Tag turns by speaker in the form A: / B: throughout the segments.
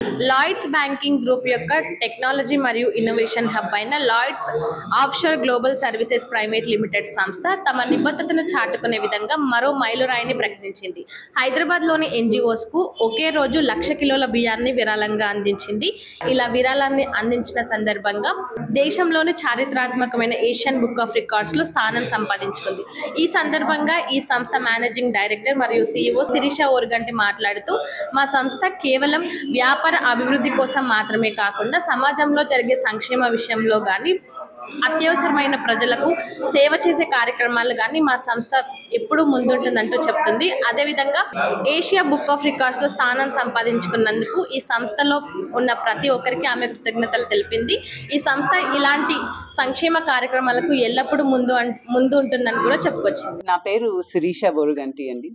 A: Lloyds Banking group యొక్క technology మరియు innovation hub అయిన Lloyds offshore global services private limited సంస్థ తమ నిబద్ధతను చాటుకునే విధంగా మరో మైలురాయిని ప్రకటించింది. హైదరాబాద్లోని ఎన్జిఓస్కు ఒకే రోజు 1,00,000 కిలోల బియ్యాన్ని విరాళంగా అందించింది. ఇలా విరాళాన్ని అందించిన సందర్భంగా దేశంలోని చారిత్రాత్మకమైన ఏషియన్ బుక్ ఆఫ్ రికార్డ్స్లో స్థానం సంపాదించుకుంది. ఈ సందర్భంగా ఈ సంస్థ మేనేజింగ్ డైరెక్టర్ మరియు CEO శిరీష ఓరుగంటి మాట్లాడుతూ, మా సంస్థ కేవలం వ్యాపార అభివృద్ధి కోసం మాత్రమే కాకుండా సమాజంలో జరిగే సంక్షేమ విషయంలో కానీ అత్యవసరమైన ప్రజలకు సేవ చేసే కార్యక్రమాలు కానీ మా సంస్థ ఎప్పుడూ ముందుంటుందంటూ చెప్తుంది. అదేవిధంగా ఏషియా బుక్ ఆఫ్ రికార్డ్స్లో స్థానం సంపాదించుకున్నందుకు ఈ సంస్థలో ఉన్న ప్రతి ఒక్కరికి ఆమె కృతజ్ఞతలు తెలిపింది. ఈ సంస్థ ఇలాంటి సంక్షేమ కార్యక్రమాలకు ఎల్లప్పుడూ ముందు ఉంటుందని కూడా చెప్పుకొచ్చింది.
B: నా పేరు శిరీష బోరుగంటి అండి.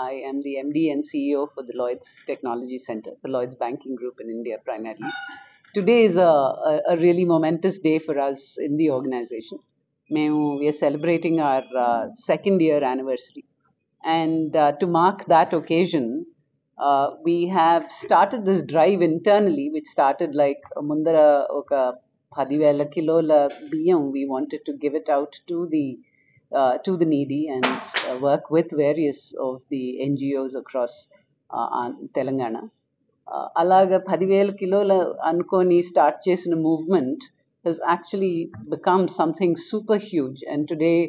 B: I am the MD and CEO for the Lloyds Technology Center, the Lloyds Banking Group in India primarily. Today is a really momentous day for us in the organization. We are celebrating our second year anniversary. And to mark that occasion, we have started this drive internally, which started like Mundara oka 10,000 kilola biyam. We wanted to give it out to the needy and work with various of the NGOs across Telangana. అలాగా 10,000 కిలోల అనుకొని start చేసిన movement has actually become something super huge, and today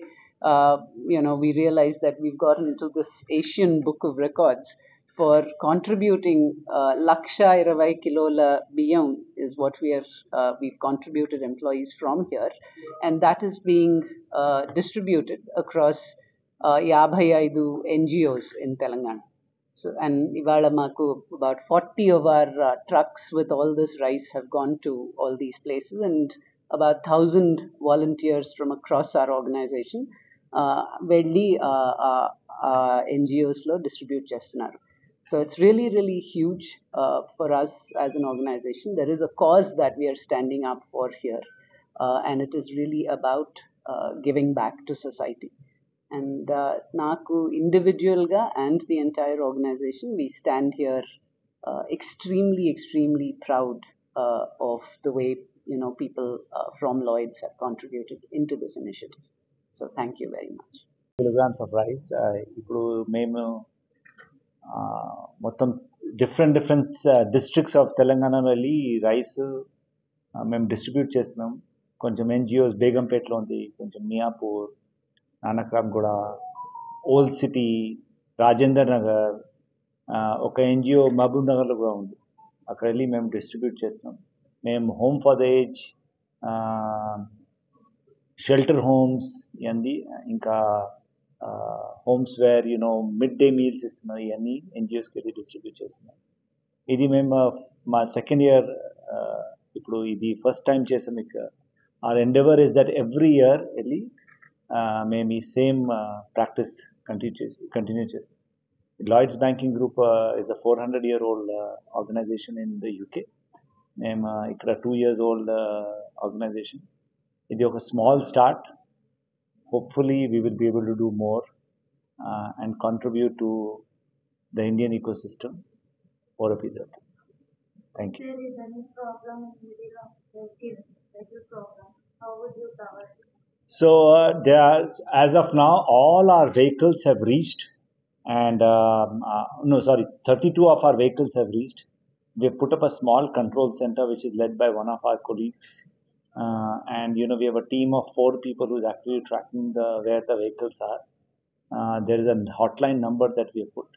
B: we realize that we've gotten into this Asian Book of Records for contributing laksha 20 kilola biyam is what we've contributed employees from here, and that is being distributed across 55 NGOs in Telangana. So, and ivala maku about 40 of our trucks with all this rice have gone to all these places, and about 1,000 volunteers from across our organization velli NGOs lo distribute chestunaru. So it's really, really huge for us as an organization. There is a cause that we are standing up for here, and it is really about giving back to society. And Naku individualga and the entire organization, we stand here extremely, extremely proud of the way people from Lloyds have contributed into this initiative. So thank you very much.
C: Kilograms of rice. ఇప్పుడు మేము మొత్తం different districts of తెలంగాణలో వెళ్ళి rice మేము distribute చేస్తున్నాం. కొంచెం NGOs బేగంపేటలో ఉంది, కొంచెం మియాపూర్, నానక్రామ్గూడ, ఓల్డ్ సిటీ, రాజేందర్ నగర్, ఒక ఎన్జిఓ మహబూబ్ నగర్లో కూడా ఉంది. అక్కడ వెళ్ళి మేము డిస్ట్రిబ్యూట్ చేస్తున్నాం. మేము home for the age, shelter homes ఇవన్నీ, ఇంకా homes where mid day meals ఇస్తున్నాం. ఇవన్నీ ఎన్జిఓస్కి వెళ్ళి డిస్ట్రిబ్యూట్ చేస్తున్నాం. ఇది మేము మా సెకండ్ ఇయర్, ఇప్పుడు ఇది ఫస్ట్ టైం చేసాం. ఇక our endeavour is that every year వెళ్ళి మేము ఈ సేమ్ ప్రాక్టీస్ కంటిన్యూ చేస్తాం. Lloyds Banking Group is a 400-year-old organisation in the UK. మేము ఇక్కడ 2 years old ఆర్గనైజేషన్. ఇది ఒక small start. Hopefully we will be able to do more and contribute to the Indian ecosystem for a period. Thank you.
D: There is any problem in the middle of the program. How would you cover it?
C: So as of now, all our vehicles have reached, and 32 of our vehicles have reached. We have put up a small control center which is led by one of our colleagues, and we have a team of 4 people who is actually tracking where the vehicles are. There is a hotline number that we have put.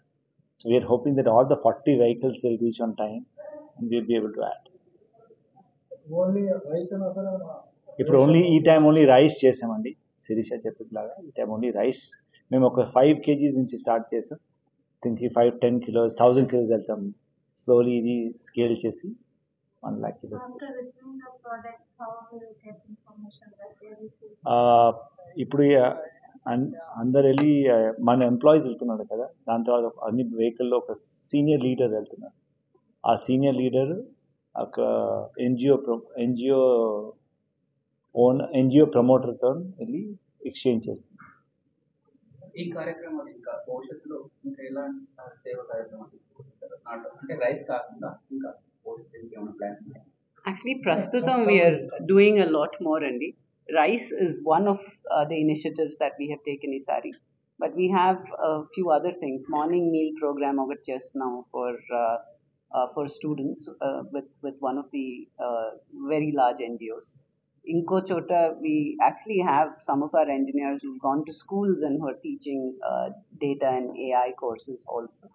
C: So we are hoping that all the 40 vehicles will reach on time and we will be able to add. ఇప్పుడు only ఈ time only rice చేసామండి. శిరీష చెప్పేలాగా ఈ time only rice. మేము ఒక 5 kgs నుంచి start చేసాం. Think 5-10 kilos, 1,000 kilos వెళ్తాం. Slowly ఇది స్కేల్ చేసి 1 lakh kilos. ఇప్పుడు అందరు వెళ్ళి మన ఎంప్లాయీస్ వెళ్తున్నారు కదా, దాని తర్వాత అన్ని వెహికల్లో ఒక సీనియర్ లీడర్ వెళ్తున్నారు. ఆ సీనియర్ లీడర్ ఒక ఎన్జిఓ ప్రమోటర్తో వెళ్ళి ఎక్స్చేంజ్ చేస్తుంది.
E: ఈ కార్యక్రమాలు ఇంకా భవిష్యత్తులో ఇంకా ఎలాంటి సేవ కార్యక్రమాలు అంటే రైస్ కాకుండా ఇంకా plan?
B: Actually, Prastutam, we are doing a lot more, Andy. Rice is one of the initiatives that we have taken Isari. But we have a few other things. Morning meal program over just now for students with one of the very large NGOs. In Kochota, we actually have some of our engineers who've gone to schools and who are teaching data and AI courses also.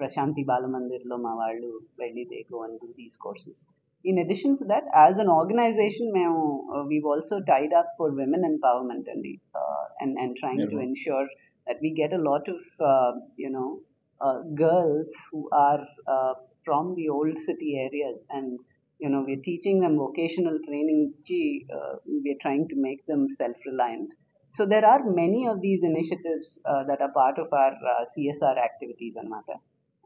B: Prashanti Balamandirlo ma vallu velli they go and do these courses. In addition to that, as an organization, we've also tied up for women empowerment and trying to ensure that we get a lot of girls who are from the old city areas, and we're teaching them vocational training. We're trying to make them self-reliant. So there are many of these initiatives that are part of our CSR activities and matter.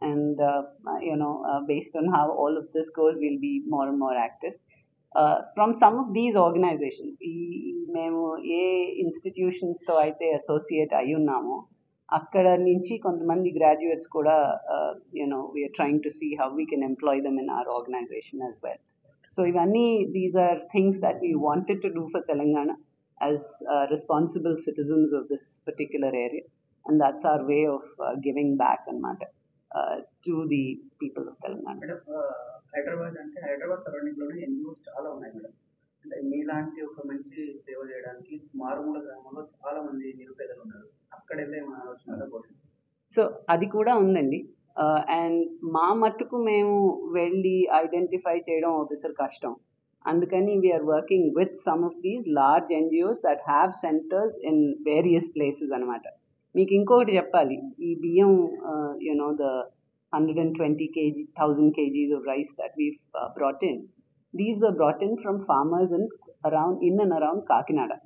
B: And based on how all of this goes, we'll be more and more active. From some of these organizations, మేము ఏ ఇన్స్టిట్యూషన్స్తో అయితే associate అయి ఉన్నామో అక్కడ నుంచి కొంతమంది graduates కూడా we are trying to see how we can employ them in our organisation as well. So ఇవన్నీ these are things that we wanted to do for Telangana as responsible citizens of this particular area, and that's our way of giving back and matter to the people of Telangana.
E: Madam, Hyderabad అంటే Hyderabad సరౌండింగ్లోనే NGOs చాలా ఉన్నాయి madam. అంటే మీలాంటి ఒక మంచి సేవ చేయడానికి మారుమూల గ్రామంలో చాలా మంది నిరుపేదలు ఉన్నారు. అక్కడైతే మన ఆలోచన కోసం
B: సో అది కూడా ఉందండి. అండ్ మా మట్టుకు మేము వెళ్ళి ఐడెంటిఫై చేయడం ఒకసారి కష్టం. అందుకని we're working with some of these large NGOs that have centres in various places అనమాట. మీకు ఇంకొకటి చెప్పాలి, ఈ బియ్యం the 120,000 kgs of rice that we've brought in, these were brought in from farmers in and around Kakinada.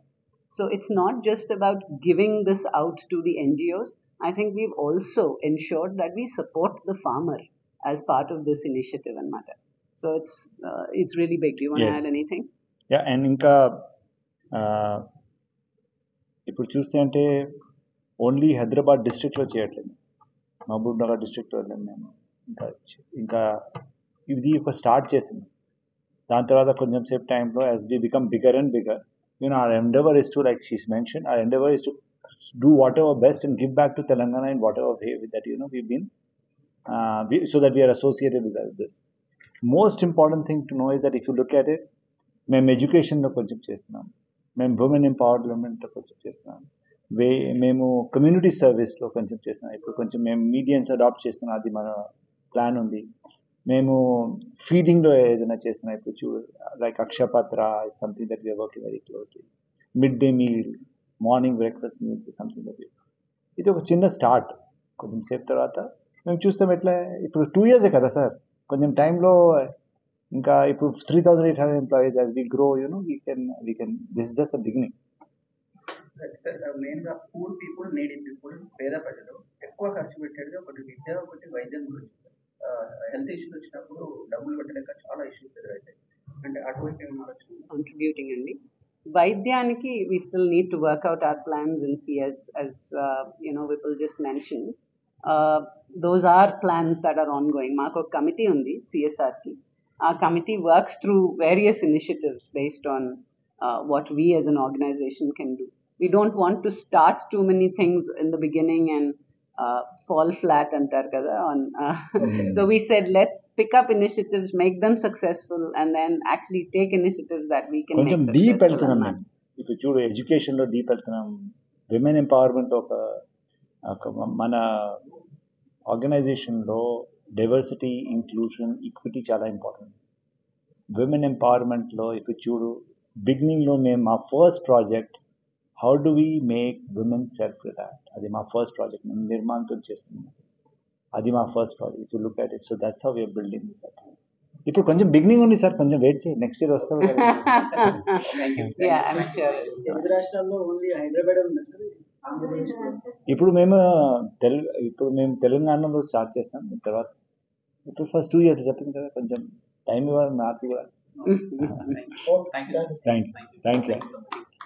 B: So it's not just about giving this out to the NGOs. I think we've also ensured that we support the farmer as part of this initiative and matter. So it's really big. Do you want to add anything?
C: Yeah, and ఇంకా ఇప్పుడు చూస్తే అంటే only Hyderabad డిస్ట్రిక్ట్లో చేయట్లేదు, మహబూబ్ నగర్ డిస్ట్రిక్ట్లో వెళ్ళాము మేము. ఇంకా ఇది ఒక స్టార్ట్ చేసింది. దాని తర్వాత కొంచెం సేపు టైంలో as we become bigger and bigger, our endeavor is to, like she's mentioned, our endeavor is to do whatever best and give back to Telangana in whatever way that we've been, so that we are associated with this. Most important thing to know is that if you look at it, మేము ఎడ్యుకేషన్లో కొంచెం చేస్తున్నాం, మేము women ఎంపవర్మెంట్లో కొంచెం చేస్తున్నాం, మేము community సర్వీస్లో కొంచెం చేస్తున్నాం. ఇప్పుడు కొంచెం మేము మీడియన్స్ అడాప్ట్ చేస్తున్నాం, అది మన ప్లాన్ ఉంది. మేము ఫీడింగ్లో ఏదైనా చేస్తున్నాం. ఇప్పుడు చూడు, like Akshayapatra is something that we're working very closely. Mid day meal, morning breakfast meals is something that ఇది ఒక చిన్న స్టార్ట్. కొంచెం సేపు తర్వాత మేము చూస్తాం ఎట్లా. ఇప్పుడు 2 years కదా సార్, కొంచెం టైంలో ఇంకా ఇప్పుడు 3,800 employees as we grow, we can this is just the beginning.
E: మెయిన్గా పూర్ పీపుల్, నీడీ పీపుల్, పేద ప్రజలు ఎక్కువ ఖర్చు పెట్టేది ఒకటి విద్య, ఒకటి వైద్యం గురించి. హెల్త్ ఇష్యూస్ వచ్చినప్పుడు డబ్బులు పెట్టలేక చాలా ఇష్యూస్ ఎదురవుతాయి. అంటే అటువంటి
B: కాంట్రిబ్యూటింగ్ అండి. వైద్యానికి we still need to work out our plans and see as Vipul just mentioned. Those are plans that are ongoing. మాకు ఒక కమిటీ ఉంది CSRకి. Our committee works through various initiatives based on what we as an organization can do. We don't want to start too many things in the beginning and fall flat antar kada on so we said let's pick up initiatives, make them successful, and then actually take initiatives that we can
C: కొంచెం
B: make
C: deep
B: successful.
C: వెళ్తున్నాం మేము. ఇప్పుడు చూడు, ఎడ్యుకేషన్లో deep వెళ్తున్నాం. Women empowerment ఒక మన ఆర్గనైజేషన్లో డైవర్సిటీ, ఇంక్లూషన్, ఈక్విటీ చాలా ఇంపార్టెంట్. విమెన్ ఎంపవర్మెంట్లో ఇప్పుడు చూడు, బిగినింగ్లో మేము మా first project how do we make women self reliant, అది మా ఫస్ట్ ప్రాజెక్ట్. మేము నిర్మాణంతో చేస్తున్నాం, అది మా first project. If you look at it, so that's how we're building this up. ఇప్పుడు కొంచెం బిగినింగ్ ఉంది సార్, కొంచెం వెయిట్ చేయి, నెక్స్ట్ ఇయర్ వస్తాం.
B: Yeah, I'm sure.
E: తెలుగు రాష్ట్రాల్లో ఓన్లీ హైదరాబాద్ ఉంది సార్.
C: ఇప్పుడు మేము తెలంగాణలో స్టార్ట్ చేస్తాం. తర్వాత ఇప్పుడు ఫస్ట్ 2 years చెప్పింది కదా, కొంచెం టైం ఇవ్వాలి నాకు కూడా.
E: Thank you.
C: Thank you.